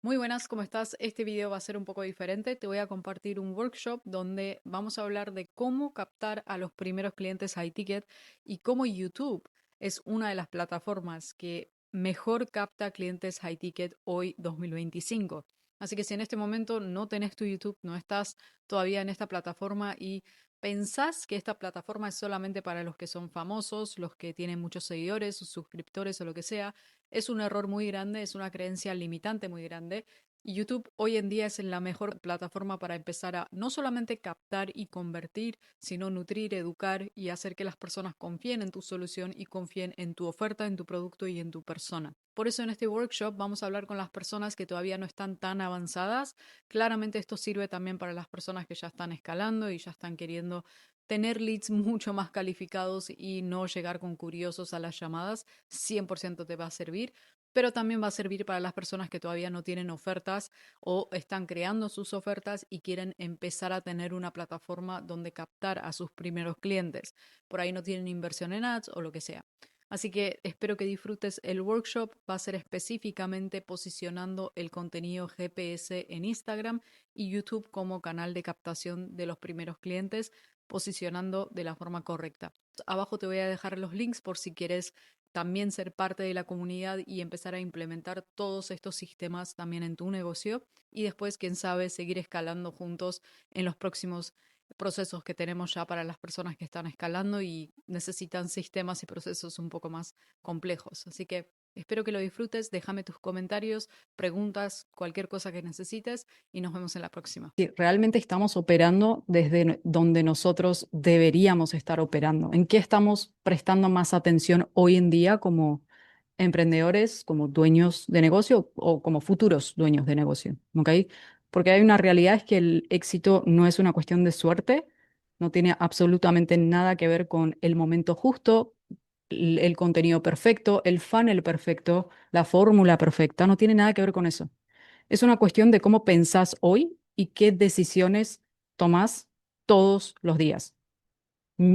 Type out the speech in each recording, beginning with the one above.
Muy buenas, ¿cómo estás? Este video va a ser un poco diferente. Te voy a compartir un workshop donde vamos a hablar de cómo captar a los primeros clientes high ticket y cómo YouTube es una de las plataformas que mejor capta clientes high ticket hoy 2025. Así que si en este momento no tenés tu YouTube, no estás todavía en esta plataforma y pensás que esta plataforma es solamente para los que son famosos, los que tienen muchos seguidores, suscriptores o lo que sea, es un error muy grande, es una creencia limitante muy grande. Y YouTube hoy en día es la mejor plataforma para empezar a no solamente captar y convertir, sino nutrir, educar y hacer que las personas confíen en tu solución y confíen en tu oferta, en tu producto y en tu persona. Por eso en este workshop vamos a hablar con las personas que todavía no están tan avanzadas. Claramente esto sirve también para las personas que ya están escalando y ya están queriendo tener leads mucho más calificados y no llegar con curiosos a las llamadas. 100% te va a servir, pero también va a servir para las personas que todavía no tienen ofertas o están creando sus ofertas y quieren empezar a tener una plataforma donde captar a sus primeros clientes. Por ahí no tienen inversión en ads o lo que sea. Así que espero que disfrutes el workshop. Va a ser específicamente posicionando el contenido GPS en Instagram y YouTube como canal de captación de los primeros clientes, posicionando de la forma correcta. Abajo te voy a dejar los links por si quieres también ser parte de la comunidad y empezar a implementar todos estos sistemas también en tu negocio y después, quién sabe, seguir escalando juntos en los próximos procesos que tenemos ya para las personas que están escalando y necesitan sistemas y procesos un poco más complejos. Así que espero que lo disfrutes, déjame tus comentarios, preguntas, cualquier cosa que necesites y nos vemos en la próxima. Si realmente estamos operando desde donde nosotros deberíamos estar operando. ¿En qué estamos prestando más atención hoy en día como emprendedores, como dueños de negocio o como futuros dueños de negocio? ¿Ok? Porque hay una realidad, es que el éxito no es una cuestión de suerte, no tiene absolutamente nada que ver con el momento justo, el contenido perfecto, el funnel perfecto, la fórmula perfecta, no tiene nada que ver con eso. Es una cuestión de cómo pensás hoy y qué decisiones tomás todos los días.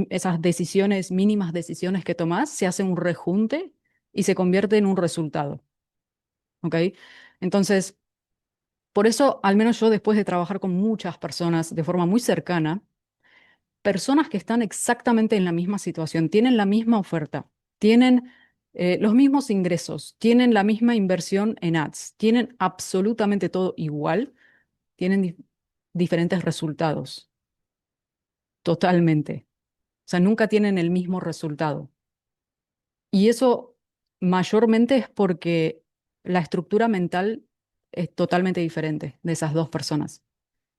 Esas decisiones, mínimas decisiones que tomás, se hacen un rejunte y se convierte en un resultado. ¿Ok? Entonces, por eso, al menos yo, después de trabajar con muchas personas de forma muy cercana, personas que están exactamente en la misma situación, tienen la misma oferta, tienen los mismos ingresos, tienen la misma inversión en ads, tienen absolutamente todo igual, tienen diferentes resultados, totalmente. O sea, nunca tienen el mismo resultado. Y eso mayormente es porque la estructura mental es totalmente diferente de esas dos personas.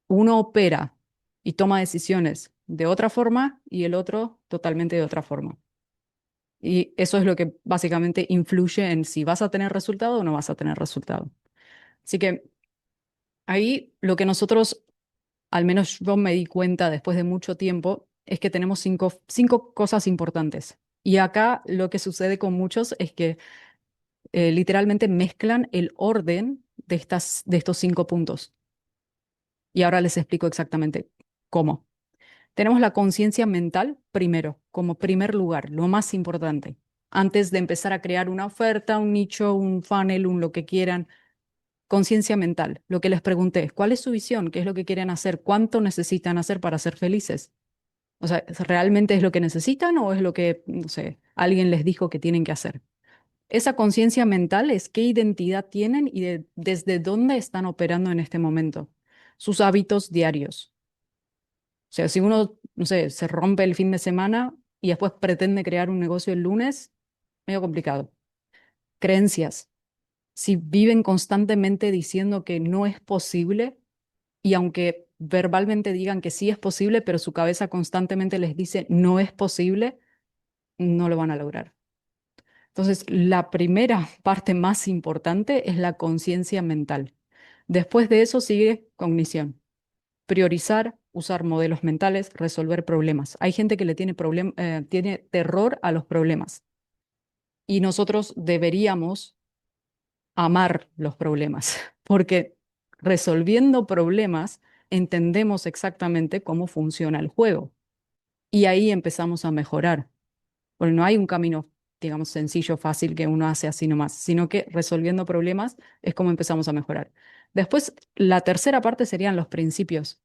Uno opera y toma decisiones de otra forma y el otro totalmente de otra forma. Y eso es lo que básicamente influye en si vas a tener resultado o no vas a tener resultado. Así que ahí lo que nosotros, al menos yo me di cuenta después de mucho tiempo, es que tenemos cinco cosas importantes. Y acá lo que sucede con muchos es que literalmente mezclan el orden de estos 5 puntos. Y ahora les explico exactamente cómo. Tenemos la conciencia mental primero, como primer lugar, lo más importante. Antes de empezar a crear una oferta, un nicho, un funnel, un lo que quieran, conciencia mental. Lo que les pregunté, ¿cuál es su visión? ¿Qué es lo que quieren hacer? ¿Cuánto necesitan hacer para ser felices? O sea, ¿realmente es lo que necesitan o es lo que, no sé, alguien les dijo que tienen que hacer? Esa conciencia mental es qué identidad tienen y desde dónde están operando en este momento. Sus hábitos diarios. O sea, si uno, no sé, se rompe el fin de semana y después pretende crear un negocio el lunes, medio complicado. Creencias. Si viven constantemente diciendo que no es posible y aunque verbalmente digan que sí es posible, pero su cabeza constantemente les dice no es posible, no lo van a lograr. Entonces, la primera parte más importante es la conciencia mental. Después de eso sigue cognición, priorizar, usar modelos mentales, resolver problemas. Hay gente que le tiene terror a los problemas y nosotros deberíamos amar los problemas, porque resolviendo problemas entendemos exactamente cómo funciona el juego y ahí empezamos a mejorar, porque no hay un camino. digamos, sencillo, fácil que uno hace así nomás, sino que resolviendo problemas es como empezamos a mejorar. Después, la tercera parte serían los principios.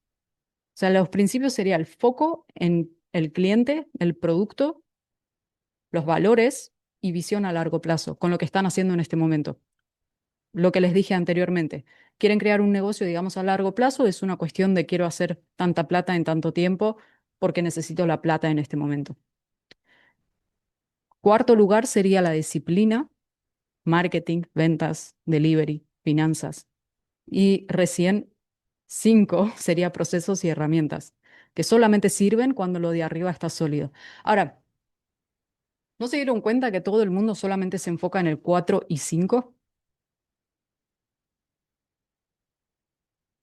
O sea, los principios sería el foco en el cliente, el producto, los valores y visión a largo plazo, con lo que están haciendo en este momento. Lo que les dije anteriormente, quieren crear un negocio, digamos, a largo plazo, es una cuestión de quiero hacer tanta plata en tanto tiempo porque necesito la plata en este momento. Cuarto lugar sería la disciplina, marketing, ventas, delivery, finanzas. Y recién cinco sería procesos y herramientas, que solamente sirven cuando lo de arriba está sólido. Ahora, ¿no se dieron cuenta que todo el mundo solamente se enfoca en el 4 y 5?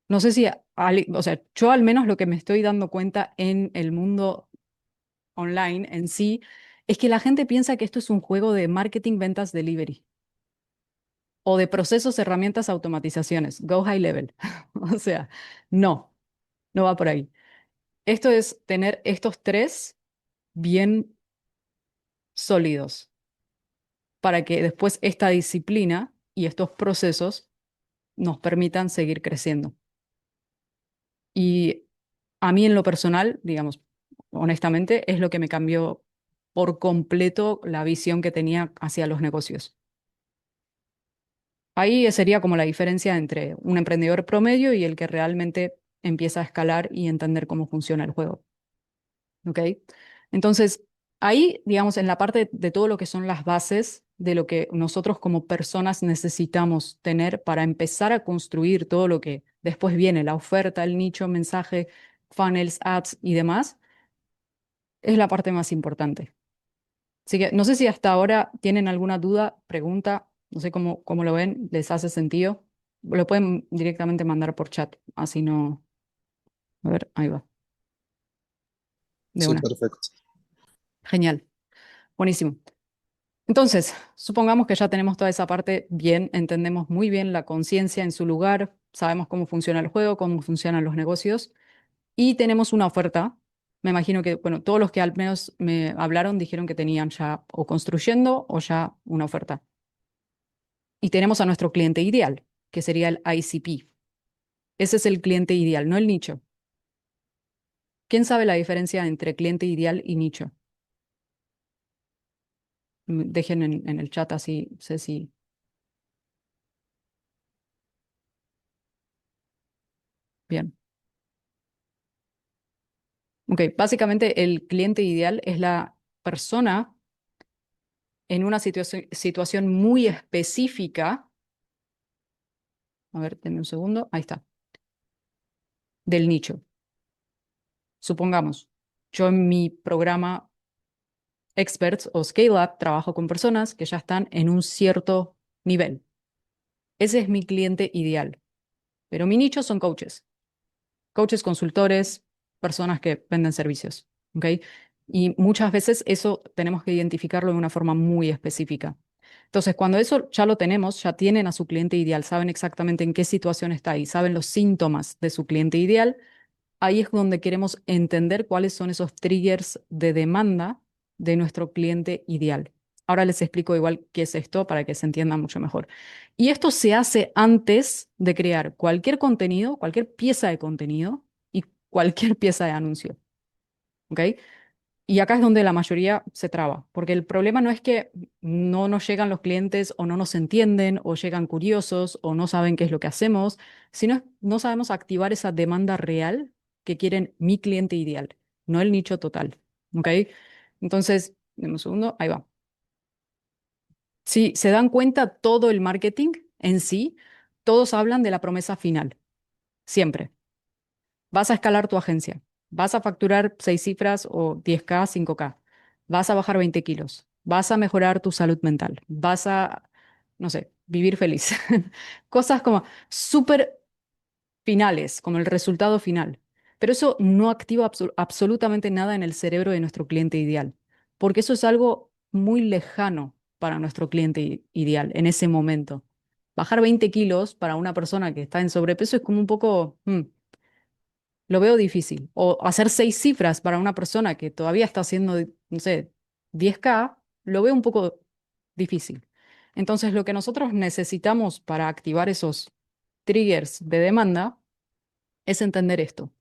No sé si, o sea, yo al menos lo que me estoy dando cuenta en el mundo online en sí es que la gente piensa que esto es un juego de marketing, ventas, delivery o de procesos, herramientas, automatizaciones. Go high level. O sea, no, no va por ahí. Esto es tener estos tres bien sólidos para que después esta disciplina y estos procesos nos permitan seguir creciendo. Y a mí en lo personal, digamos, honestamente, es lo que me cambió por completo la visión que tenía hacia los negocios. Ahí sería como la diferencia entre un emprendedor promedio y el que realmente empieza a escalar y entender cómo funciona el juego. ¿Ok? Entonces, ahí, digamos, en la parte de todo lo que son las bases de lo que nosotros como personas necesitamos tener para empezar a construir todo lo que después viene, la oferta, el nicho, mensaje, funnels, ads y demás, es la parte más importante. Así que no sé si hasta ahora tienen alguna duda, pregunta, no sé cómo lo ven, les hace sentido. Lo pueden directamente mandar por chat, así no. A ver, ahí va, de Sí, una. perfecto. Genial, buenísimo. Entonces, supongamos que ya tenemos toda esa parte bien, entendemos muy bien la conciencia en su lugar, sabemos cómo funciona el juego, cómo funcionan los negocios y tenemos una oferta. Me imagino que, bueno, todos los que al menos me hablaron dijeron que tenían ya o construyendo o ya una oferta. Y tenemos a nuestro cliente ideal, que sería el ICP. Ese es el cliente ideal, no el nicho. ¿Quién sabe la diferencia entre cliente ideal y nicho? Dejen en el chat así, sé si. Bien. Ok, básicamente el cliente ideal es la persona en una situación muy específica. A ver, denme un segundo. Ahí está. Del nicho. Supongamos, yo en mi programa Experts o Scale Up trabajo con personas que ya están en un cierto nivel. Ese es mi cliente ideal. Pero mi nicho son coaches. Coaches, consultores, personas que venden servicios. ¿Ok? Y muchas veces eso tenemos que identificarlo de una forma muy específica. Entonces, cuando eso ya lo tenemos, ya tienen a su cliente ideal, saben exactamente en qué situación está y saben los síntomas de su cliente ideal, ahí es donde queremos entender cuáles son esos triggers de demanda de nuestro cliente ideal. Ahora les explico igual qué es esto para que se entienda mucho mejor. Y esto se hace antes de crear cualquier contenido, cualquier pieza de contenido y cualquier pieza de anuncio. ¿Ok? Y acá es donde la mayoría se traba, porque el problema no es que no nos llegan los clientes o no nos entienden o llegan curiosos o no saben qué es lo que hacemos, sino no sabemos activar esa demanda real que quieren mi cliente ideal, no el nicho total. ¿Ok? Entonces, deme un segundo, ahí va. Si se dan cuenta, todo el marketing en sí, todos hablan de la promesa final, siempre. Vas a escalar tu agencia. Vas a facturar 6 cifras o 10K, 5K. Vas a bajar 20 kilos. Vas a mejorar tu salud mental. Vas a, no sé, vivir feliz. Cosas como súper finales, como el resultado final. Pero eso no activa absolutamente nada en el cerebro de nuestro cliente ideal, porque eso es algo muy lejano para nuestro cliente ideal en ese momento. Bajar 20 kilos para una persona que está en sobrepeso es como un poco, lo veo difícil. O hacer 6 cifras para una persona que todavía está haciendo, no sé, 10K, lo veo un poco difícil. Entonces, lo que nosotros necesitamos para activar esos triggers de demanda es entender esto.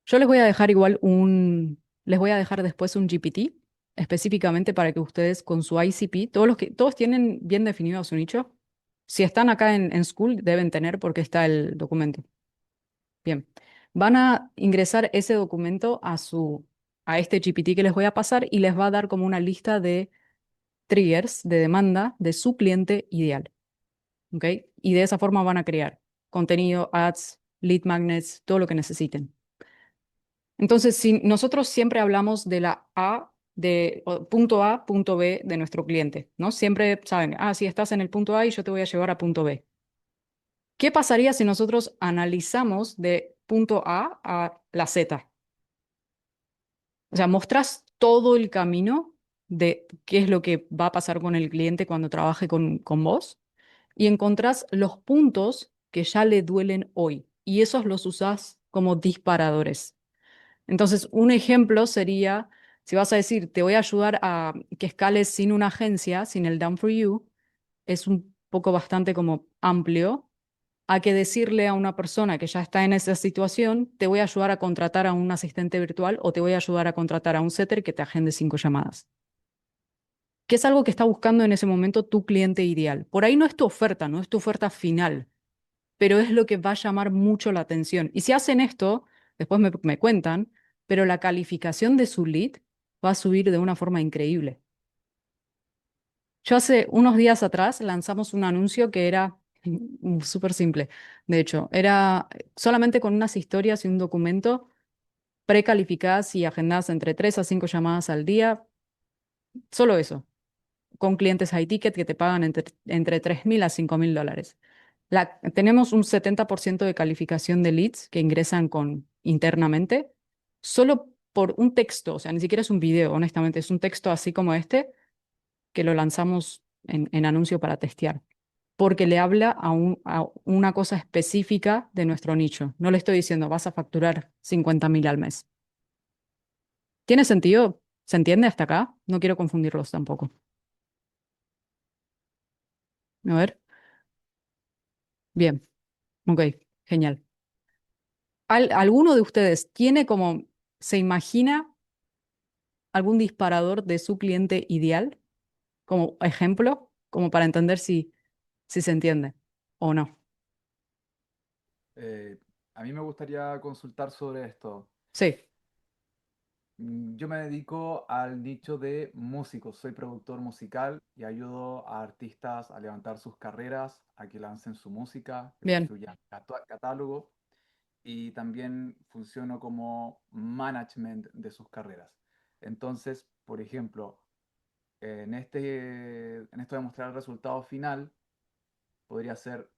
Yo les voy a dejar les voy a dejar después un GPT específicamente para que ustedes con su ICP, todos tienen bien definido su nicho. Si están acá en School, deben tener porque está el documento. Bien. Van a ingresar ese documento a este GPT que les voy a pasar y les va a dar como una lista de triggers de demanda de su cliente ideal. ¿Ok? Y de esa forma van a crear contenido, ads, lead magnets, todo lo que necesiten. Entonces, si nosotros siempre hablamos de la punto A, punto B de nuestro cliente, ¿no? Siempre saben, si estás en el punto A y yo te voy a llevar a punto B. ¿Qué pasaría si nosotros analizamos de punto A la Z? O sea, mostrás todo el camino de qué es lo que va a pasar con el cliente cuando trabaje con vos y encontrás los puntos que ya le duelen hoy y esos los usás como disparadores. Entonces, un ejemplo sería, si vas a decir, te voy a ayudar a que escales sin una agencia, sin el Done for You, es un poco bastante como amplio, a que decirle a una persona que ya está en esa situación, te voy a ayudar a contratar a un asistente virtual o te voy a ayudar a contratar a un setter que te agende 5 llamadas. ¿Qué es algo que está buscando en ese momento tu cliente ideal? Por ahí no es tu oferta, no es tu oferta final, pero es lo que va a llamar mucho la atención. Y si hacen esto, después me cuentan, pero la calificación de su lead va a subir de una forma increíble. Yo hace unos días atrás lanzamos un anuncio que era súper simple. De hecho, era solamente con unas historias y un documento precalificadas y agendadas entre 3 a 5 llamadas al día. Solo eso, con clientes high ticket que te pagan entre 3.000 a $5.000. Tenemos un 70% de calificación de leads que ingresan internamente, solo por un texto, o sea, ni siquiera es un video, honestamente, es un texto así como este, que lo lanzamos en anuncio para testear, porque le habla a una cosa específica de nuestro nicho. No le estoy diciendo, vas a facturar 50.000 al mes. ¿Tiene sentido? ¿Se entiende hasta acá? No quiero confundirlos tampoco. A ver, bien, ok, genial. ¿Alguno de ustedes tiene se imagina algún disparador de su cliente ideal como ejemplo, como para entender si se entiende o no? Eh, a mí me gustaría consultar sobre esto. Sí, Yo me dedico al nicho de músicos, soy productor musical y ayudo a artistas a levantar sus carreras, a que lancen su música, que bien. construyan catálogo y también funciono como management de sus carreras. Entonces, por ejemplo, en esto de mostrar el resultado final, podría ser,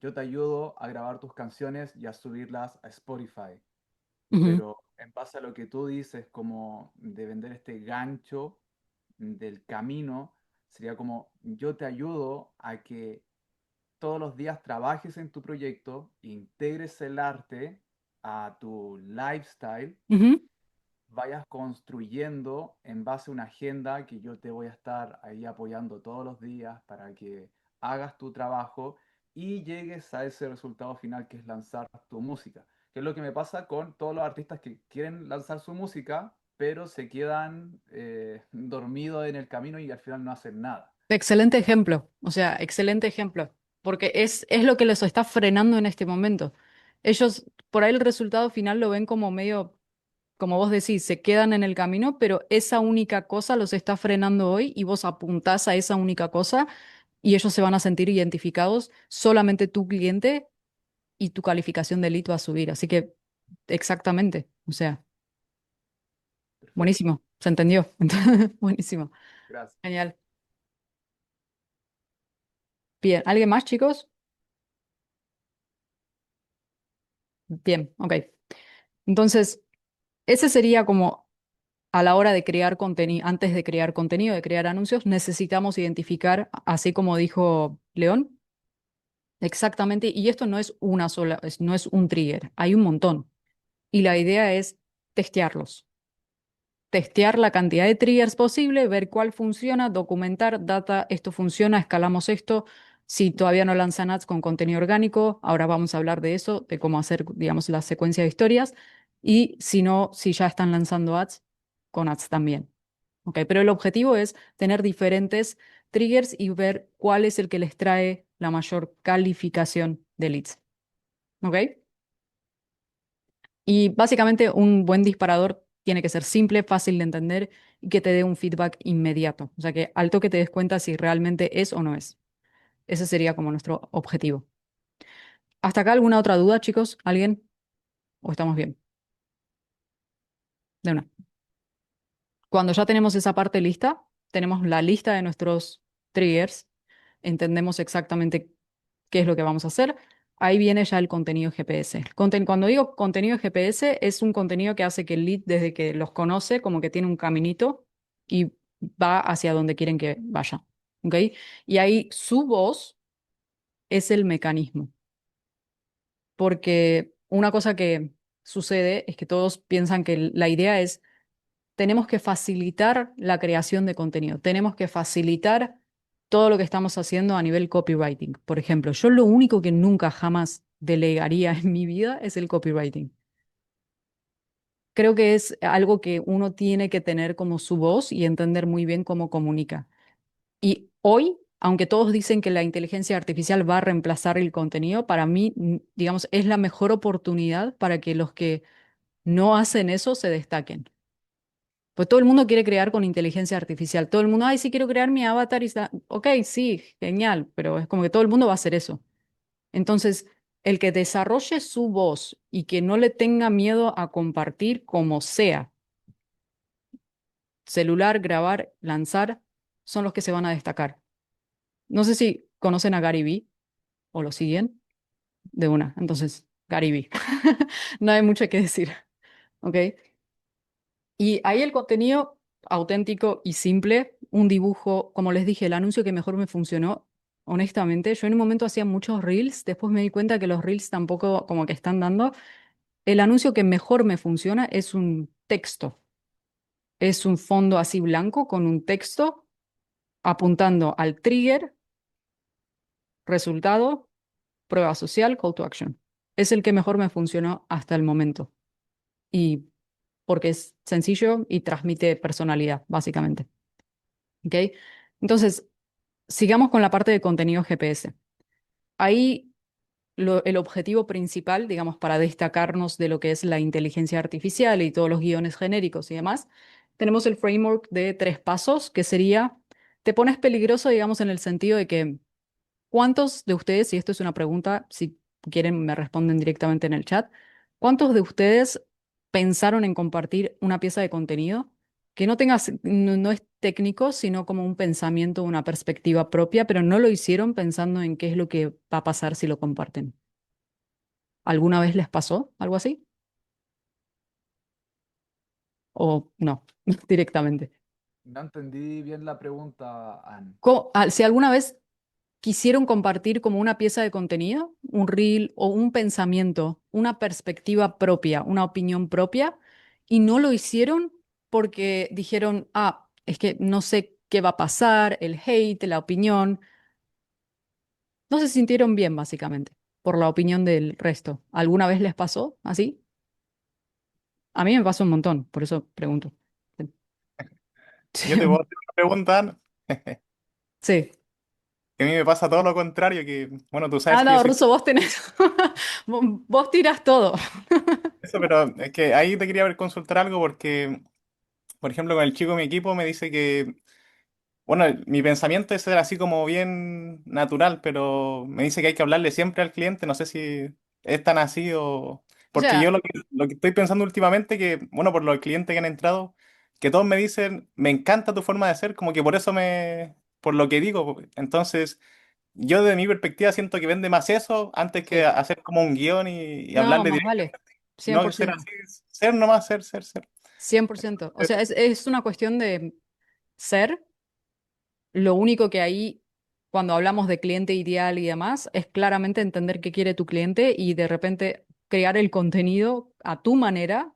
yo te ayudo a grabar tus canciones y a subirlas a Spotify. Ujú, Pero en base a lo que tú dices, como de vender este gancho del camino, sería como yo te ayudo a que todos los días trabajes en tu proyecto, integres el arte a tu lifestyle, ujú, vayas construyendo en base a una agenda que yo te voy a estar ahí apoyando todos los días para que hagas tu trabajo y llegues a ese resultado final que es lanzar tu música. Que es lo que me pasa con todos los artistas que quieren lanzar su música, pero se quedan dormidos en el camino y al final no hacen nada. excelente ejemplo, o sea, excelente ejemplo, porque es lo que les está frenando en este momento. Ellos, por ahí el resultado final lo ven como medio, como vos decís, se quedan en el camino, pero esa única cosa los está frenando hoy y vos apuntás a esa única cosa y ellos se van a sentir identificados, solamente tu cliente y tu calificación de lead va a subir. Así que, exactamente, o sea, Perfecto. buenísimo, se entendió. Buenísimo, Gracias. genial. Bien, ¿alguien más, chicos? Bien, ok. Entonces, ese sería como a la hora de crear contenido, antes de crear contenido, de crear anuncios, necesitamos identificar, así como dijo León, exactamente, y esto no es una sola, no es un trigger, hay un montón. Y la idea es testearlos. testear la cantidad de triggers posible, ver cuál funciona, documentar, data, esto funciona, escalamos esto. Si todavía no lanzan ads con contenido orgánico, ahora vamos a hablar de eso, de cómo hacer, digamos, la secuencia de historias. Y si no, si ya están lanzando ads, con ads también. ¿Ok? Pero el objetivo es tener diferentes triggers y ver cuál es el que les trae la mayor calificación de leads. ¿Ok? Y básicamente un buen disparador tiene que ser simple, fácil de entender y que te dé un feedback inmediato. O sea, que al toque te des cuenta si realmente es o no es. Ese sería como nuestro objetivo. ¿Hasta acá alguna otra duda, chicos? ¿Alguien? ¿O estamos bien? De una. Cuando ya tenemos esa parte lista, tenemos la lista de nuestros triggers, entendemos exactamente qué es lo que vamos a hacer. Ahí viene ya el contenido GPS. Cuando digo contenido GPS, es un contenido que hace que el lead, desde que los conoce, como que tiene un caminito y va hacia donde quieren que vaya. ¿Ok? Y ahí su voz es el mecanismo. Porque una cosa que sucede es que todos piensan que la idea es tenemos que facilitar la creación de contenido, tenemos que facilitar todo lo que estamos haciendo a nivel copywriting. Por ejemplo, yo lo único que nunca jamás delegaría en mi vida es el copywriting. Creo que es algo que uno tiene que tener como su voz y entender muy bien cómo comunica. Y hoy, aunque todos dicen que la inteligencia artificial va a reemplazar el contenido, para mí, digamos, es la mejor oportunidad para que los que no hacen eso se destaquen. Pues todo el mundo quiere crear con inteligencia artificial. Todo el mundo, ay, sí quiero crear mi avatar y está. Ok, sí, genial, pero es como que todo el mundo va a hacer eso. Entonces, el que desarrolle su voz y que no le tenga miedo a compartir como sea, celular, grabar, lanzar, son los que se van a destacar. No sé si conocen a Gary Vee o lo siguen de una. Entonces, Gary Vee. No hay mucho que decir. ¿Ok? Y ahí el contenido auténtico y simple, un dibujo, como les dije, el anuncio que mejor me funcionó, honestamente, yo en un momento hacía muchos reels, después me di cuenta que los reels tampoco como que están dando. El anuncio que mejor me funciona es un texto, es un fondo así blanco con un texto apuntando al trigger, resultado, prueba social, call to action. Es el que mejor me funcionó hasta el momento. Y porque es sencillo y transmite personalidad, básicamente. ¿Ok? Entonces, sigamos con la parte de contenido GPS. Ahí el objetivo principal, digamos, para destacarnos de lo que es la inteligencia artificial y todos los guiones genéricos y demás, tenemos el framework de 3 pasos, que sería, te pones peligroso, digamos, en el sentido de que ¿cuántos de ustedes, y esto es una pregunta, si quieren me responden directamente en el chat, cuántos de ustedes pensaron en compartir una pieza de contenido que no tenga, no es técnico, sino como un pensamiento, una perspectiva propia, pero no lo hicieron pensando en qué es lo que va a pasar si lo comparten? ¿Alguna vez les pasó algo así? ¿O no, directamente? No entendí bien la pregunta, Anne. Si alguna vez quisieron compartir como una pieza de contenido, un reel o un pensamiento, una perspectiva propia, una opinión propia, y no lo hicieron porque dijeron, ah, es que no sé qué va a pasar, el hate, la opinión. No se sintieron bien, básicamente, por la opinión del resto. ¿Alguna vez les pasó así? A mí me pasó un montón, por eso pregunto. Yo te puedo hacer una pregunta, Sí. que a mí me pasa todo lo contrario, que, bueno, tú Ah, sabes que yo no, soy Russo, vos tenés. Vos tiras todo. eso, pero es que ahí te quería ver consultar algo porque, por ejemplo, con el chico de mi equipo me dice que, bueno, mi pensamiento es ser así como bien natural, pero me dice que hay que hablarle siempre al cliente, no sé si es tan así o... O Porque yo sea, lo que estoy pensando últimamente, que, bueno, por los clientes que han entrado, que todos me dicen, me encanta tu forma de ser, como que por eso por lo que digo, entonces... Yo de mi perspectiva siento que vende más eso antes que sí. hacer como un guión y No, hablarle más vale. directamente. No ser 100%. así, ser nomás, ser. 100%. O sea, es una cuestión de ser. Lo único que ahí, cuando hablamos de cliente ideal y demás, es claramente entender qué quiere tu cliente y de repente crear el contenido a tu manera,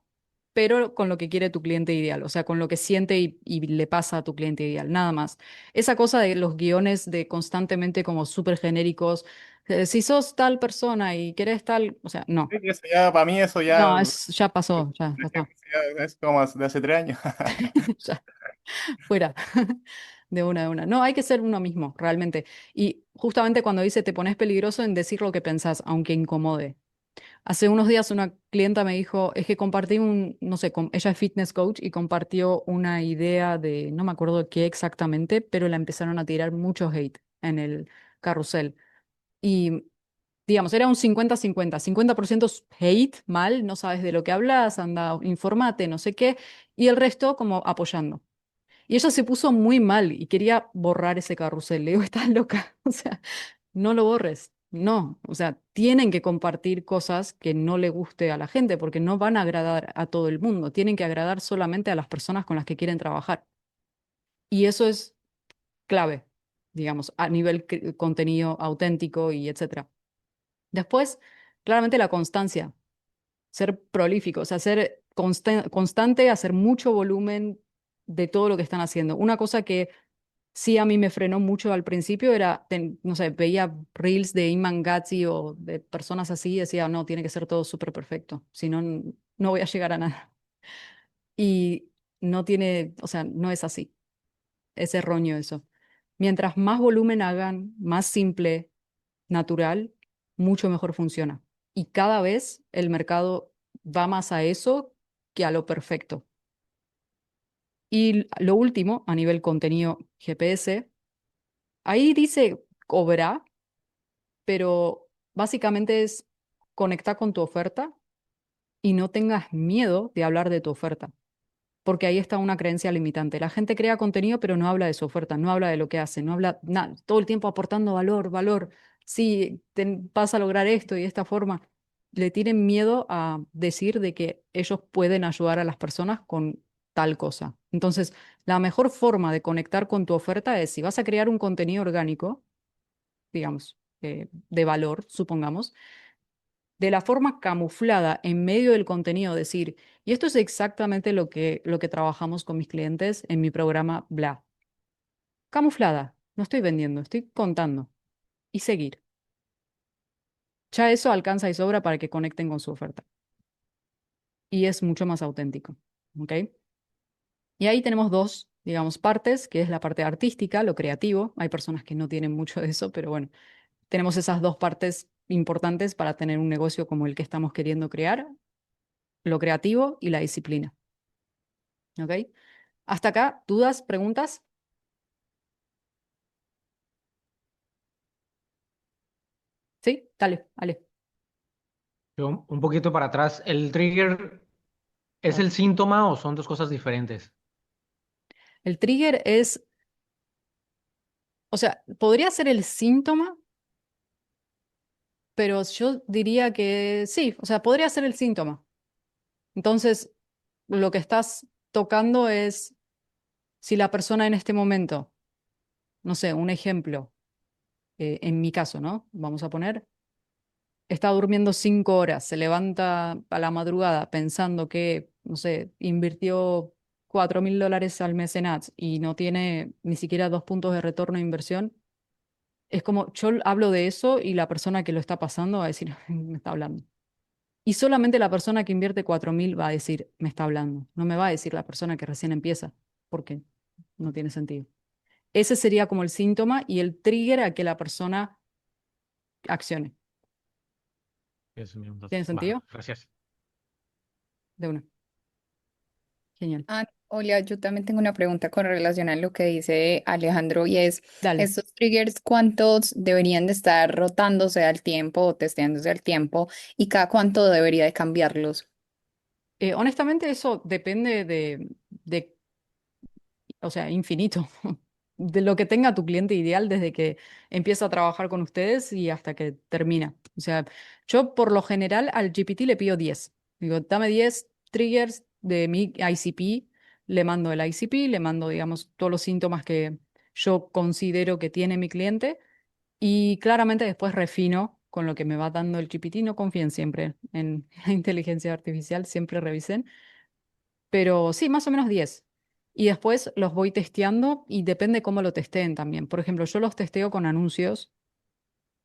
pero con lo que quiere tu cliente ideal, o sea, con lo que siente y le pasa a tu cliente ideal, nada más. Esa cosa de los guiones de constantemente como súper genéricos, si sos tal persona y querés tal, o sea, no, Sí, eso ya, para mí eso ya, no, ya pasó, ya está, ya es como de hace 3 años. ya, fuera. De una. No, hay que ser uno mismo, realmente. Y justamente cuando dice te pones peligroso en decir lo que pensás, aunque incomode. Hace unos días una clienta me dijo, es que compartí no sé, ella es fitness coach y compartió una idea de, no me acuerdo qué exactamente, pero la empezaron a tirar mucho hate en el carrusel. Y, digamos, era un 50-50 hate, mal, no sabes de lo que hablas, anda, informate, no sé qué, y el resto como apoyando. Y ella se puso muy mal y quería borrar ese carrusel. Le digo, estás loca, o sea, no lo borres. No, o sea, tienen que compartir cosas que no le guste a la gente porque no van a agradar a todo el mundo, tienen que agradar solamente a las personas con las que quieren trabajar. Y eso es clave, digamos, a nivel contenido auténtico y etcétera. Después, claramente la constancia, ser prolífico, o sea, ser constante, hacer mucho volumen de todo lo que están haciendo. Una cosa que sí a mí me frenó mucho al principio era, no sé, veía reels de Iman Gadzhi o de personas así y decía, no, tiene que ser todo súper perfecto, si no, no voy a llegar a nada. Y no tiene, o sea, no es así, es erróneo eso. Mientras más volumen hagan, más simple, natural, mucho mejor funciona. Y cada vez el mercado va más a eso que a lo perfecto. Y lo último, a nivel contenido GPS, ahí dice cobra, pero básicamente es conectar con tu oferta y no tengas miedo de hablar de tu oferta, porque ahí está una creencia limitante. La gente crea contenido, pero no habla de su oferta, no habla de lo que hace, no habla nada, todo el tiempo aportando valor, valor. Sí, vas a lograr esto y de esta forma. Le tienen miedo a decir de que ellos pueden ayudar a las personas con tal cosa. Entonces, la mejor forma de conectar con tu oferta es si vas a crear un contenido orgánico, digamos, de valor, supongamos, de la forma camuflada en medio del contenido, decir, y esto es exactamente lo que trabajamos con mis clientes en mi programa Bla. Camuflada, no estoy vendiendo, estoy contando y seguir. Ya eso alcanza y sobra para que conecten con su oferta. Y es mucho más auténtico. ¿Ok? Y ahí tenemos dos, digamos, partes, que es la parte artística, lo creativo. Hay personas que no tienen mucho de eso, pero bueno, tenemos esas dos partes importantes para tener un negocio como el que estamos queriendo crear, lo creativo y la disciplina. ¿Ok? Hasta acá, ¿dudas, preguntas? Sí, dale, dale. Yo, un poquito para atrás, ¿el trigger es el síntoma o son dos cosas diferentes? El trigger es, o sea, podría ser el síntoma, pero yo diría que sí, o sea, podría ser el síntoma. Entonces, lo que estás tocando es si la persona en este momento, no sé, un ejemplo, en mi caso, ¿no? Vamos a poner, está durmiendo 5 horas, se levanta a la madrugada pensando que, no sé, invirtió $4.000 al mes en ads y no tiene ni siquiera 2 puntos de retorno de inversión. Es como, yo hablo de eso y la persona que lo está pasando va a decir, me está hablando. Y solamente la persona que invierte 4.000 va a decir, me está hablando. No me va a decir la persona que recién empieza, porque no tiene sentido. Ese sería como el síntoma y el trigger a que la persona accione. Es mi dato. ¿Tiene Va, sentido? gracias. De una. Genial. Ah, Hola, yo también tengo una pregunta con relación a lo que dice Alejandro y es, Dale. ¿estos triggers cuántos deberían de estar rotándose al tiempo o testeándose al tiempo y cada cuánto debería de cambiarlos? Honestamente, eso depende de, o sea, infinito, de lo que tenga tu cliente ideal desde que empieza a trabajar con ustedes y hasta que termina. O sea, yo por lo general al GPT le pido 10. Digo, dame 10 triggers de mi ICP, le mando el ICP, le mando, digamos, todos los síntomas que yo considero que tiene mi cliente y claramente después refino con lo que me va dando el GPT. No confíen siempre en la inteligencia artificial, siempre revisen pero sí, más o menos 10. Y después los voy testeando y depende cómo lo testeen también. Por ejemplo, yo los testeo con anuncios,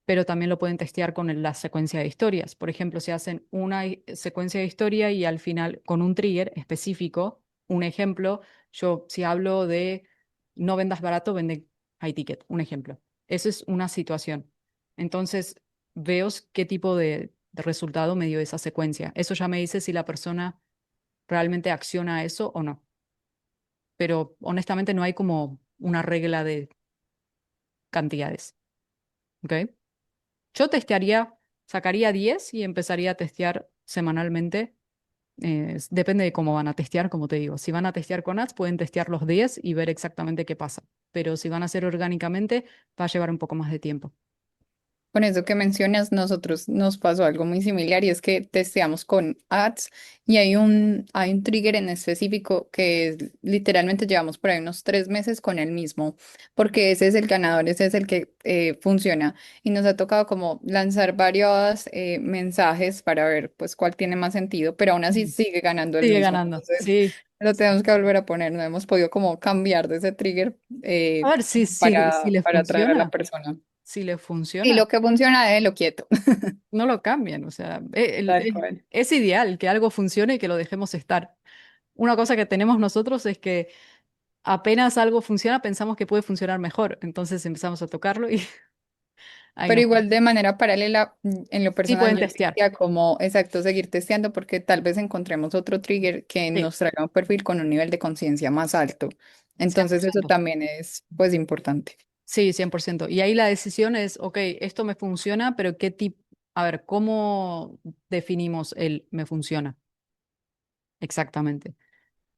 pero también lo pueden testear con la secuencia de historias. Por ejemplo, si hacen una secuencia de historia y al final con un trigger específico, un ejemplo, yo si hablo de no vendas barato, vende high ticket, un ejemplo. Eso es una situación. Entonces, veo qué tipo de resultado me dio esa secuencia. Eso ya me dice si la persona realmente acciona eso o no. Pero honestamente no hay como una regla de cantidades. ¿Ok? Yo testearía, sacaría 10 y empezaría a testear semanalmente. Depende de cómo van a testear, como te digo. Si van a testear con ads, pueden testear los 10 y ver exactamente qué pasa. Pero si van a hacer orgánicamente, va a llevar un poco más de tiempo. Con eso que mencionas, nosotros nos pasó algo muy similar y es que testeamos con ads y hay un trigger en específico que literalmente llevamos por ahí unos 3 meses con el mismo, porque ese es el ganador, ese es el que funciona. Y nos ha tocado como lanzar varios mensajes para ver pues cuál tiene más sentido, pero aún así Mm. sigue ganando el Sigue mismo. ganando. Entonces Sí. lo tenemos que volver a poner, no hemos podido como cambiar de ese trigger A ver si les para atraer a la funciona. persona. Si les Y funciona, lo que funciona, déjelo quieto. no lo cambien. O sea, Tal cual. es ideal que algo funcione y que lo dejemos estar. Una cosa que tenemos nosotros es que apenas algo funciona, pensamos que puede funcionar mejor. Entonces empezamos a tocarlo y ahí Pero nos... igual de manera paralela, en lo Sí personal, pueden yo testear. diría como, exacto, seguir testeando porque tal vez encontremos otro trigger que Sí, nos traiga un perfil con un nivel de conciencia más alto. cien por Entonces eso ciento también es pues importante. Sí, 100%. Y ahí la decisión es, ok, esto me funciona, pero ¿qué tipo? A ver, ¿cómo definimos el me funciona? Exactamente.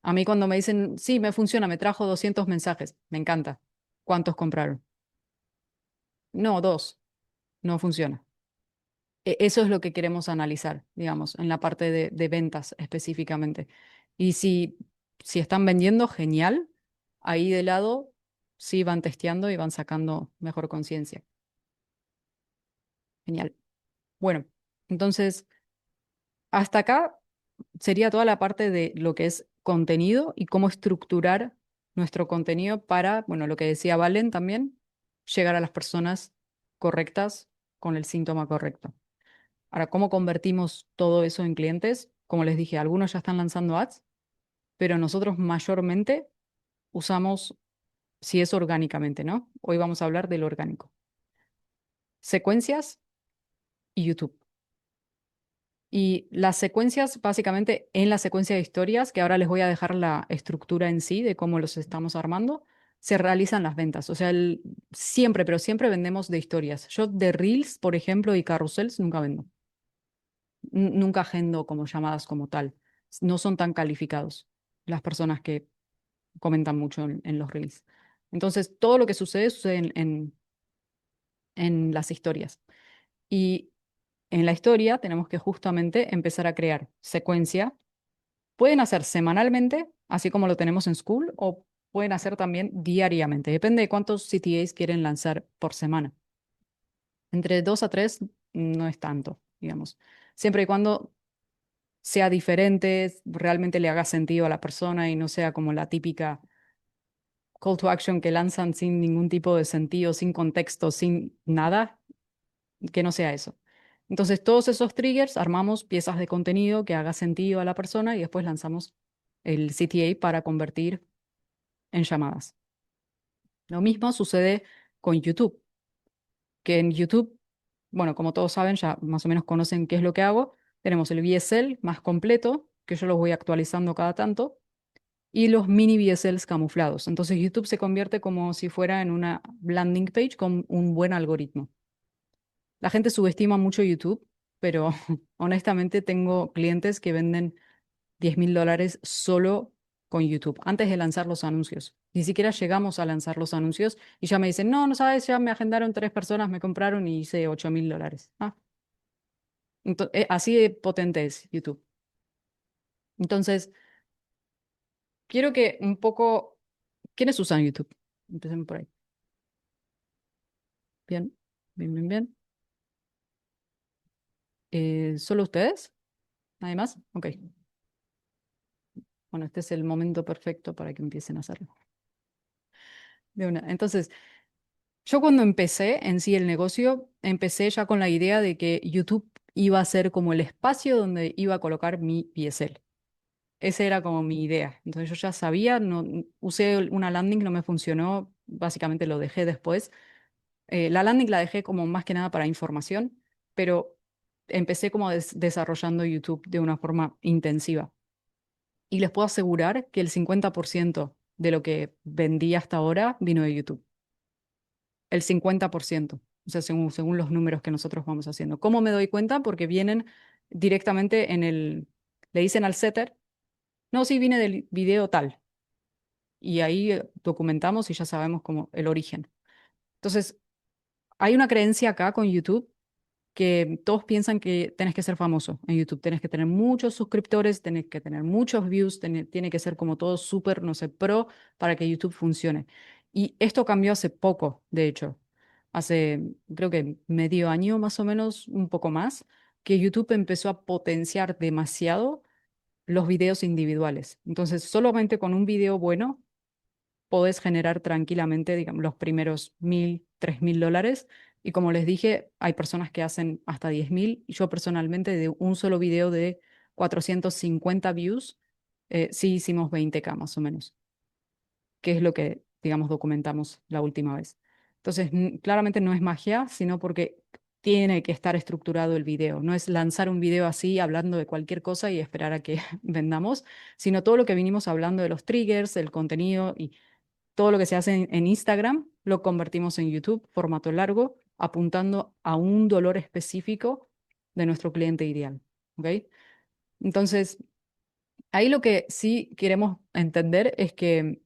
A mí cuando me dicen, sí, me funciona, me trajo 200 mensajes, me encanta. ¿Cuántos compraron? No, dos, no funciona. Eso es lo que queremos analizar, digamos, en la parte de ventas específicamente. Y si están vendiendo, genial. Ahí de lado, sí van testeando y van sacando mejor conciencia. Genial. Bueno, entonces, hasta acá sería toda la parte de lo que es contenido y cómo estructurar nuestro contenido para, bueno, lo que decía Valen también, llegar a las personas correctas con el síntoma correcto. Ahora, ¿cómo convertimos todo eso en clientes? Como les dije, algunos ya están lanzando ads, pero nosotros mayormente usamos, si es orgánicamente, ¿no? Hoy vamos a hablar del orgánico. Secuencias y YouTube. Y las secuencias, básicamente en la secuencia de historias, que ahora les voy a dejar la estructura en sí de cómo los estamos armando, se realizan las ventas. O sea, siempre, pero siempre vendemos de historias. Yo de Reels, por ejemplo, y carrusels nunca vendo. Nunca agendo como llamadas como tal. No son tan calificados las personas que comentan mucho en los Reels. Entonces, todo lo que sucede sucede en las historias. Y en la historia tenemos que justamente empezar a crear secuencia. Pueden hacer semanalmente, así como lo tenemos en School, o pueden hacer también diariamente. Depende de cuántos CTAs quieren lanzar por semana. Entre 2 a 3 no es tanto, digamos. Siempre y cuando sea diferente, realmente le haga sentido a la persona y no sea como la típica call to action que lanzan sin ningún tipo de sentido, sin contexto, sin nada, que no sea eso. Entonces, todos esos triggers armamos piezas de contenido que haga sentido a la persona y después lanzamos el CTA para convertir en llamadas. Lo mismo sucede con YouTube, que en YouTube, bueno, como todos saben, ya más o menos conocen qué es lo que hago. Tenemos el VSL más completo, que yo lo voy actualizando cada tanto, y los mini VSLs camuflados. Entonces YouTube se convierte como si fuera en una landing page con un buen algoritmo. La gente subestima mucho YouTube, pero honestamente tengo clientes que venden $10.000 solo con YouTube, antes de lanzar los anuncios. Ni siquiera llegamos a lanzar los anuncios y ya me dicen, no, no sabes, ya me agendaron 3 personas, me compraron y hice $8.000. Así de potente es YouTube. Entonces, quiero que un poco, ¿quiénes usan YouTube? Empecemos por ahí. Bien, bien, bien, bien. ¿Solo ustedes? ¿Nadie más? Ok. Bueno, este es el momento perfecto para que empiecen a hacerlo. De una. Entonces, yo cuando empecé en sí el negocio, empecé ya con la idea de que YouTube iba a ser como el espacio donde iba a colocar mi PSL. Esa era como mi idea. Entonces yo ya sabía, no, usé una landing, no me funcionó, básicamente lo dejé después. La landing la dejé como más que nada para información, pero empecé como desarrollando YouTube de una forma intensiva. Y les puedo asegurar que el 50% de lo que vendí hasta ahora vino de YouTube. El 50%. O sea, según los números que nosotros vamos haciendo. ¿Cómo me doy cuenta? Porque vienen directamente le dicen al setter, no, sí, vine del video tal. Y ahí documentamos y ya sabemos como el origen. Entonces, hay una creencia acá con YouTube que todos piensan que tenés que ser famoso en YouTube, tenés que tener muchos suscriptores, tenés que tener muchos views, tiene que ser como todo súper, no sé, pro para que YouTube funcione. Y esto cambió hace poco, de hecho, hace creo que medio año más o menos, un poco más, que YouTube empezó a potenciar demasiado los videos individuales. Entonces, solamente con un video bueno podés generar tranquilamente, digamos, los primeros 1.000, 3.000 dólares. Y como les dije, hay personas que hacen hasta 10.000. Y yo personalmente, de un solo video de 450 views, sí hicimos 20K más o menos, que es lo que, digamos, documentamos la última vez. Entonces, claramente no es magia, sino porque tiene que estar estructurado el video. No es lanzar un video así hablando de cualquier cosa y esperar a que vendamos, sino todo lo que vinimos hablando de los triggers, el contenido y todo lo que se hace en Instagram lo convertimos en YouTube, formato largo, apuntando a un dolor específico de nuestro cliente ideal. ¿Ok? Entonces, ahí lo que sí queremos entender es que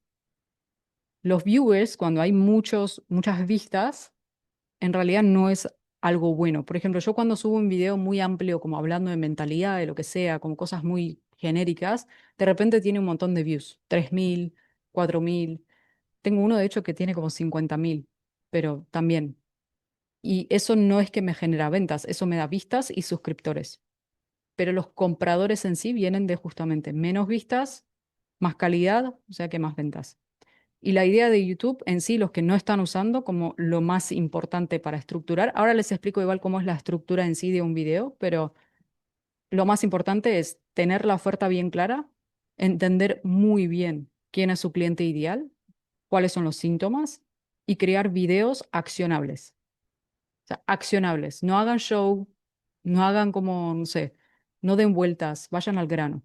los viewers, cuando hay muchas vistas, en realidad no es algo bueno. Por ejemplo, yo cuando subo un video muy amplio, como hablando de mentalidad, de lo que sea, como cosas muy genéricas, de repente tiene un montón de views, 3.000, 4.000. Tengo uno, de hecho, que tiene como 50.000, pero también. Y eso no es que me genera ventas, eso me da vistas y suscriptores. Pero los compradores en sí vienen de justamente menos vistas, más calidad, o sea que más ventas. Y la idea de YouTube en sí, los que no están usando como lo más importante para estructurar, ahora les explico igual cómo es la estructura en sí de un video, pero lo más importante es tener la oferta bien clara, entender muy bien quién es su cliente ideal, cuáles son los síntomas y crear videos accionables. O sea, accionables. No hagan show, no hagan como, no sé, no den vueltas, vayan al grano.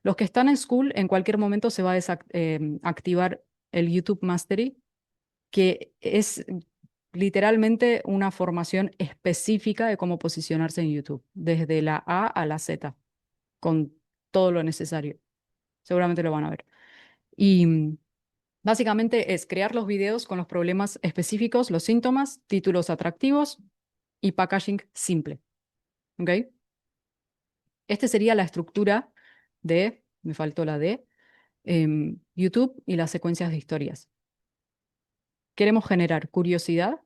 Los que están en school, en cualquier momento se va a activar el YouTube Mastery, que es literalmente una formación específica de cómo posicionarse en YouTube, desde la A a la Z, con todo lo necesario. Seguramente lo van a ver. Y básicamente es crear los videos con los problemas específicos, los síntomas, títulos atractivos y packaging simple. ¿Ok? Este sería la estructura me faltó la D, YouTube y las secuencias de historias. Queremos generar curiosidad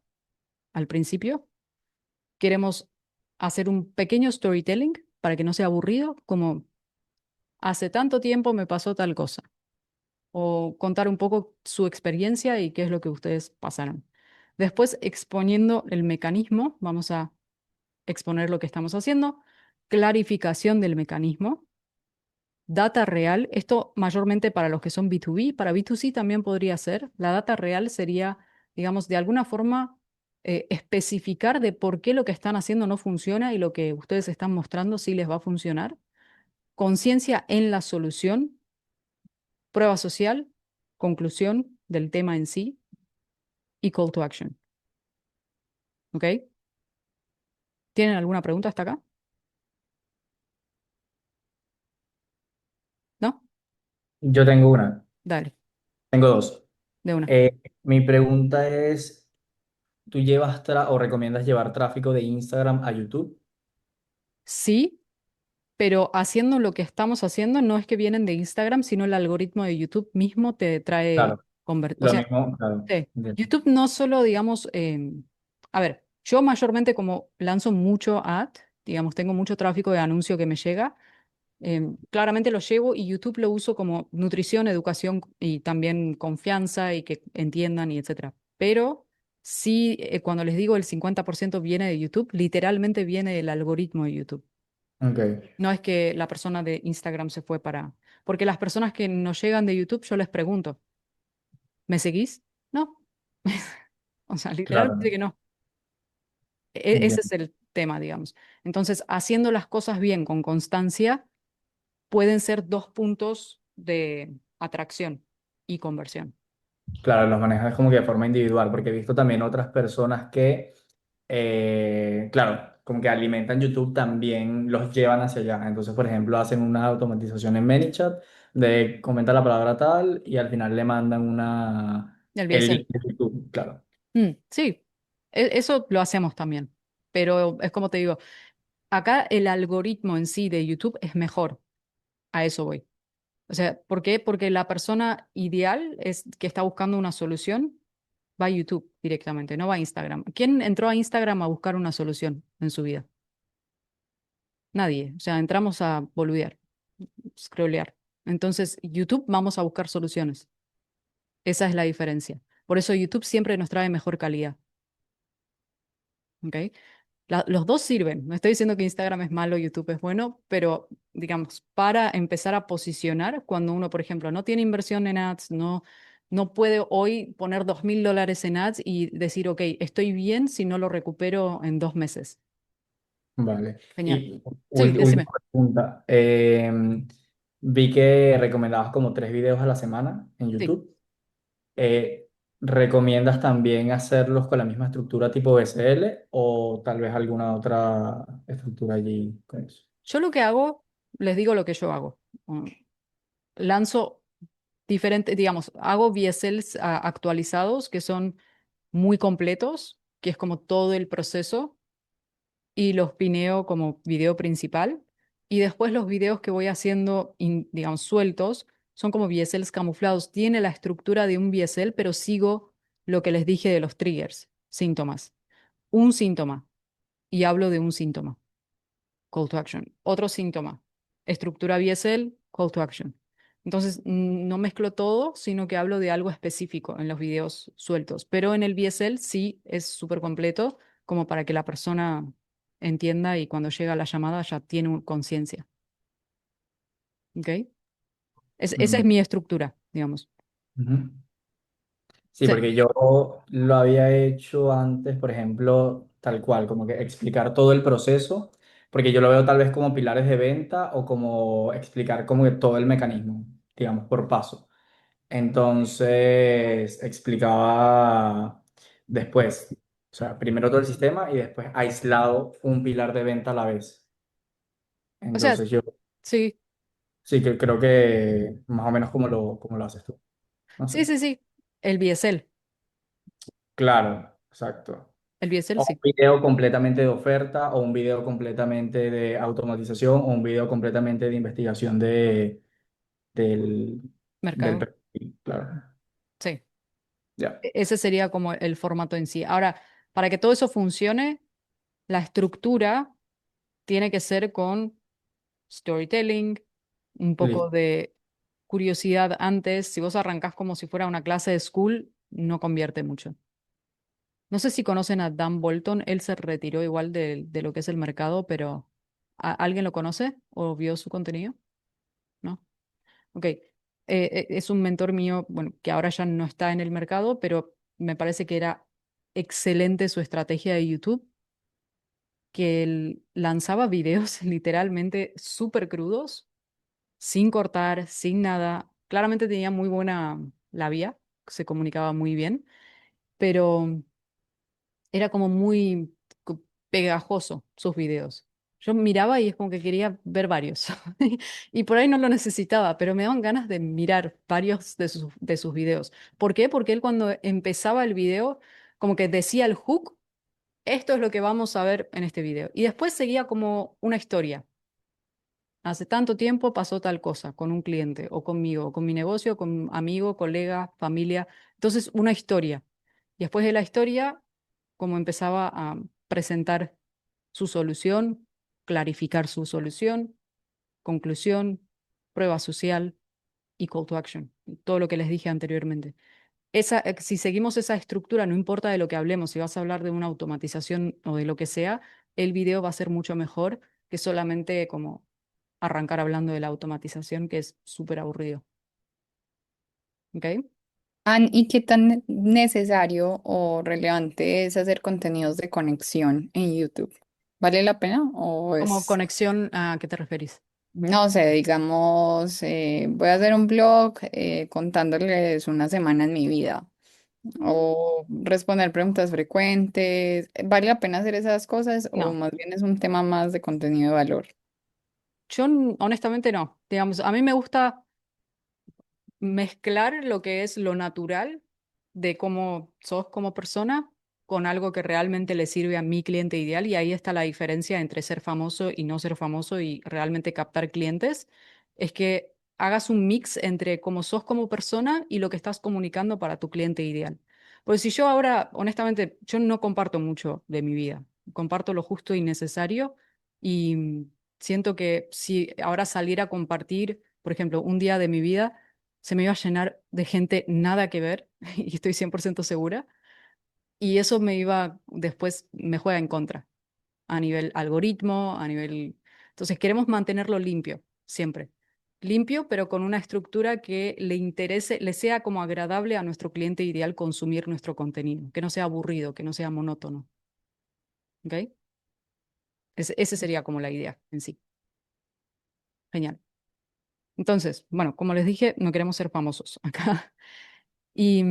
al principio. Queremos hacer un pequeño storytelling para que no sea aburrido, como hace tanto tiempo me pasó tal cosa. O contar un poco su experiencia y qué es lo que ustedes pasaron. Después, exponiendo el mecanismo, vamos a exponer lo que estamos haciendo, clarificación del mecanismo, data real, esto mayormente para los que son B2B, para B2C también podría ser. La data real sería, digamos, de alguna forma especificar de por qué lo que están haciendo no funciona y lo que ustedes están mostrando sí les va a funcionar. Conciencia en la solución, prueba social, conclusión del tema en sí y call to action. ¿Ok? ¿Tienen alguna pregunta hasta acá? ¿No? Yo tengo una, Dale, tengo dos. de una. Mi pregunta es, ¿tú llevas o recomiendas llevar tráfico de Instagram a YouTube? Sí, pero haciendo lo que estamos haciendo no es que vienen de Instagram, sino el algoritmo de YouTube mismo te trae Claro, O lo sea, mismo, claro. sí, Entiendo. YouTube no solo, digamos, a ver, yo mayormente como lanzo mucho ad, digamos, tengo mucho tráfico de anuncio que me llega, Claramente lo llevo y YouTube lo uso como nutrición, educación y también confianza y que entiendan y etcétera. Pero sí, cuando les digo el 50% viene de YouTube, literalmente viene del algoritmo de YouTube. Ok, No es que la persona de Instagram se fue para... Porque las personas que nos llegan de YouTube, yo les pregunto, ¿me seguís? No. O sea, literalmente claro, que no. Ese entiendo. es el tema, digamos. Entonces, haciendo las cosas bien, con constancia, pueden ser dos puntos de atracción y conversión. Claro, los manejas como que de forma individual, porque he visto también otras personas que, claro, como que alimentan YouTube también los llevan hacia allá. Entonces, por ejemplo, hacen una automatización en ManyChat de comenta la palabra tal y al final le mandan El el BSL. link de YouTube, claro. Sí, eso lo hacemos también. Pero es como te digo, acá el algoritmo en sí de YouTube es mejor. A eso voy. O sea, ¿por qué? Porque la persona ideal es que está buscando una solución, va a YouTube directamente, no va a Instagram. ¿Quién entró a Instagram a buscar una solución en su vida? Nadie. O sea, entramos a boludear, scrollear. Entonces, YouTube vamos a buscar soluciones. Esa es la diferencia. Por eso YouTube siempre nos trae mejor calidad. ¿Ok? Los dos sirven. No estoy diciendo que Instagram es malo, YouTube es bueno, pero digamos, para empezar a posicionar, cuando uno, por ejemplo, no tiene inversión en ads, no puede hoy poner $2.000 en ads y decir, ok, estoy bien si no lo recupero en 2 meses. Vale. Genial. Y Sí, última decime. pregunta. Vi que recomendabas como 3 videos a la semana en Sí. YouTube. ¿Recomiendas también hacerlos con la misma estructura tipo BSL o tal vez alguna otra estructura allí con eso? Yo lo que hago, les digo lo que yo hago. Lanzo diferentes, digamos, hago VSLs actualizados que son muy completos, que es como todo el proceso y los pineo como video principal. Y después los videos que voy haciendo, digamos, sueltos, son como VSLs camuflados. Tiene la estructura de un VSL, pero sigo lo que les dije de los triggers, síntomas. Un síntoma, y hablo de un síntoma, call to action. Otro síntoma, estructura VSL, call to action. Entonces, no mezclo todo, sino que hablo de algo específico en los videos sueltos. Pero en el VSL sí es súper completo, como para que la persona entienda y cuando llega la llamada ya tiene conciencia. ¿Ok? Esa es Mm, mi estructura, digamos. ujú. Sí, Sí. porque yo lo había hecho antes, por ejemplo, tal cual, como que explicar todo el proceso, porque yo lo veo tal vez como pilares de venta o como explicar como que todo el mecanismo, digamos, por paso. Entonces explicaba después, o sea, primero todo el sistema y después aislado un pilar de venta a la vez. O sea, Entonces yo sí, sí que creo que más o menos como lo haces tú. No sé. sí, sí, sí. El BSL. Claro, exacto. El BSL O un sí. video completamente de oferta, o un video completamente de automatización, o un video completamente de investigación del Mercado. perfil. Claro. Sí. Ya. Ese sería como el formato en sí. Ahora, para que todo eso funcione, la estructura tiene que ser con storytelling, un poco Listo. de curiosidad antes. Si vos arrancás como si fuera una clase de school, no convierte mucho. No sé si conocen a Dan Bolton, él se retiró igual de lo que es el mercado, pero ¿alguien lo conoce o vio su contenido? ¿No? Ok. Es un mentor mío, bueno, que ahora ya no está en el mercado, pero me parece que era excelente su estrategia de YouTube, que él lanzaba videos literalmente súper crudos, sin cortar, sin nada. Claramente tenía muy buena labia, se comunicaba muy bien, pero era como muy pegajoso sus videos. Yo miraba y es como que quería ver varios. Y por ahí no lo necesitaba, pero me daban ganas de mirar varios de sus videos. ¿Por qué? Porque él cuando empezaba el video, como que decía el hook, esto es lo que vamos a ver en este video. Y después seguía como una historia. Hace tanto tiempo pasó tal cosa con un cliente o conmigo, o con mi negocio, con amigo, colega, familia. Entonces, una historia. Y después de la historia, como empezaba a presentar su solución, clarificar su solución. conclusión, prueba social y call to action. Todo lo que les dije anteriormente. Si seguimos esa estructura, no importa de lo que hablemos, si vas a hablar de una automatización o de lo que sea, el video va a ser mucho mejor que solamente como arrancar hablando de la automatización, que es súper aburrido. ¿Ok? ¿Y qué tan necesario o relevante es hacer contenidos de conexión en YouTube? ¿Vale la pena o Como es, conexión, ¿a qué te referís? no sé, digamos, voy a hacer un blog contándoles una semana en mi vida o responder preguntas frecuentes? ¿Vale la pena hacer esas cosas o No, más bien es un tema más de contenido de valor? yo honestamente no. Digamos, a mí me gusta mezclar lo que es lo natural de cómo sos como persona con algo que realmente le sirve a mi cliente ideal y ahí está la diferencia entre ser famoso y no ser famoso y realmente captar clientes, es que hagas un mix entre cómo sos como persona y lo que estás comunicando para tu cliente ideal. Pues si yo ahora, honestamente, yo no comparto mucho de mi vida, comparto lo justo y necesario y siento que si ahora saliera a compartir, por ejemplo, un día de mi vida, se me iba a llenar de gente nada que ver, y estoy 100% segura, y eso después me juega en contra, a nivel algoritmo, a nivel... Entonces queremos mantenerlo limpio, siempre. Limpio, pero con una estructura que le interese, le sea como agradable a nuestro cliente ideal consumir nuestro contenido, que no sea aburrido, que no sea monótono. ¿Ok? Ese sería como la idea en sí. Genial. Entonces, bueno, como les dije, no queremos ser famosos acá. Y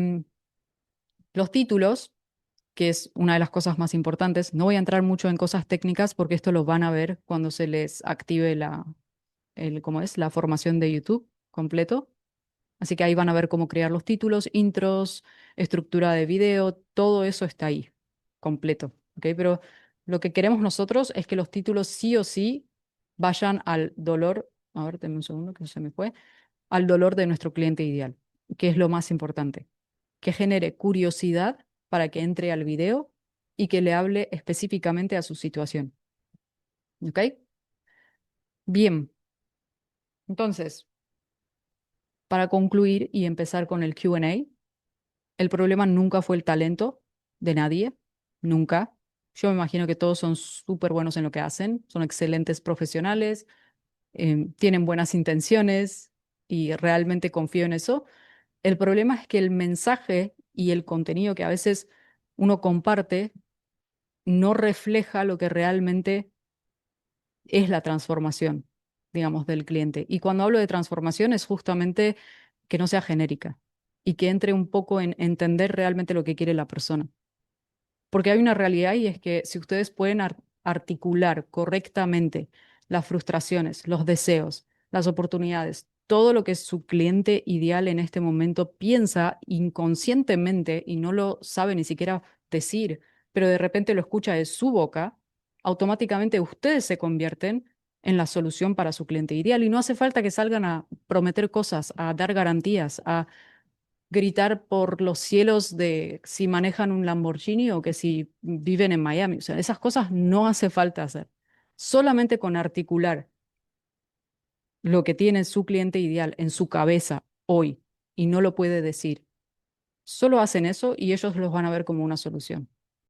los títulos, que es una de las cosas más importantes. No voy a entrar mucho en cosas técnicas porque esto lo van a ver cuando se les active ¿cómo es? La formación de YouTube completo. Así que ahí van a ver cómo crear los títulos, intros, estructura de video, todo eso está ahí, completo. ¿Ok? Pero lo que queremos nosotros es que los títulos sí o sí vayan al dolor, a ver, denme un segundo que se me fue, al dolor de nuestro cliente ideal, que es lo más importante, que genere curiosidad para que entre al video y que le hable específicamente a su situación. ¿Ok? Bien, entonces, para concluir y empezar con el Q&A, el problema nunca fue el talento de nadie, nunca. Yo me imagino que todos son súper buenos en lo que hacen, son excelentes profesionales, tienen buenas intenciones y realmente confío en eso. El problema es que el mensaje y el contenido que a veces uno comparte no refleja lo que realmente es la transformación, digamos, del cliente. Y cuando hablo de transformación es justamente que no sea genérica y que entre un poco en entender realmente lo que quiere la persona. Porque hay una realidad y es que si ustedes pueden articular correctamente las frustraciones, los deseos, las oportunidades, todo lo que su cliente ideal en este momento piensa inconscientemente y no lo sabe ni siquiera decir, pero de repente lo escucha de su boca, automáticamente ustedes se convierten en la solución para su cliente ideal y no hace falta que salgan a prometer cosas, a dar garantías, a gritar por los cielos de si manejan un Lamborghini o que si viven en Miami. O sea, esas cosas no hace falta hacer. Solamente con articular lo que tiene su cliente ideal en su cabeza hoy y no lo puede decir. Solo hacen eso y ellos los van a ver como una solución.